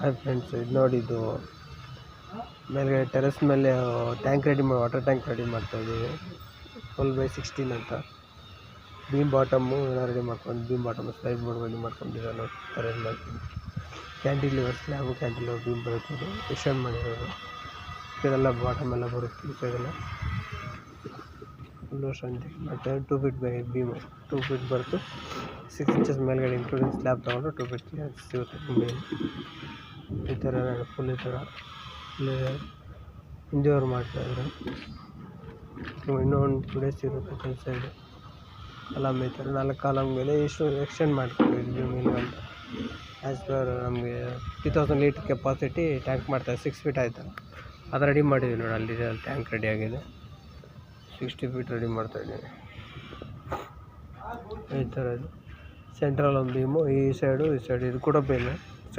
Hi friends, ಇದು ನೋಡಿ, ಇದು ಮೇಲ್ಗಡೆ ಟೆರೆಸ್ ಮೇಲೆ ಟ್ಯಾಂಕ್ ರೆಡಿ ಮಾಡಿ ವಾಟರ್ ಟ್ಯಾಂಕ್ ರೆಡಿ ಮಾಡ್ತಾಯಿದ್ದೀವಿ. 12/16 ಅಂತ ಬೀಮ್ ಬಾಟಮು ಎಲ್ಲ ರೆಡಿ ಮಾಡ್ಕೊಂಡು, beam bottom slide board ready ಮಾಡ್ಕೊಂಡಿರೋದು ಅರೇಂಜ್ ಮಾಡ್ತೀನಿ. ಕ್ಯಾಂಟಿಲಿವರ್ ಸ್ಲ್ಯಾಬು ಕ್ಯಾಂಟಿಲಿವರ್ ಬೀಮ್ ಬರುತ್ತದೆ, ಎಕ್ಸ್ಟೆಂಡ್ ಮಾಡಿರೋದು. ಇದೆಲ್ಲ ಬಾಟಮ್ ಎಲ್ಲ ಬರುತ್ತೆ. ಈ ಸೈಡೆಲ್ಲ ಫುಲ್ಲು ಸಂತೆ ಮತ್ತು 2 ಫೀಟ್ ಬೀಮು 2 ಫೀಟ್ ಬರುತ್ತೆ. 6 ಇಂಚಸ್ ಮೇಲ್ಗಡೆ ಇನ್ಕ್ಲೂಡಿಂಗ್ ಸ್ಲ್ಯಾಬ್ ತೊಗೊಂಡು 2 ಫೀಟ್ ಸಿಗುತ್ತೆ ಮೇನ್. ಈ ಥರ ಫುಲ್ ಈ ಥರ ಹಿಂದೆಯವ್ರು ಮಾಡ್ತಾಯಿದ್ರು. ಇನ್ನೂ ಒಂದು 2 ಡೇಸ್ ಇರುತ್ತೆ ಕೆಲಸ. ಇದೆ ಕಾಲಮ್ ಈ ಥರ 4 ಕಾಲಮ್ ಮೇಲೆ ಇಷ್ಟು ಎಕ್ಸ್ಟೆಂಡ್ ಮಾಡ್ಕೊಂಡಿದ್ವಿ ಮೇಲೆ ಅಂತ. ಆ್ಯಸ್ ಪರ್ ನಮಗೆ 3000 ಲೀಟ್ರ್ ಕೆಪಾಸಿಟಿ ಟ್ಯಾಂಕ್ ಮಾಡ್ತಾರೆ. 6 ಫೀಟ್ ಆಯ್ತಲ್ಲ, ಅದು ರೆಡಿ ಮಾಡಿದ್ವಿ ನೋಡಿ. ಅಲ್ಲಿದೆ ಟ್ಯಾಂಕ್ ರೆಡಿ ಆಗಿದೆ. 60 ಫೀಟ್ ರೆಡಿ ಮಾಡ್ತಾಯಿದ್ದೀವಿ. ಈ ಥರ ಇದು ಸೆಂಟ್ರಲ್ ಒಂದು ಬೀಮು, ಈ ಸೈಡು ಈ ಸೈಡ್ ಇದು ಕೂಡ ಬೇನೆ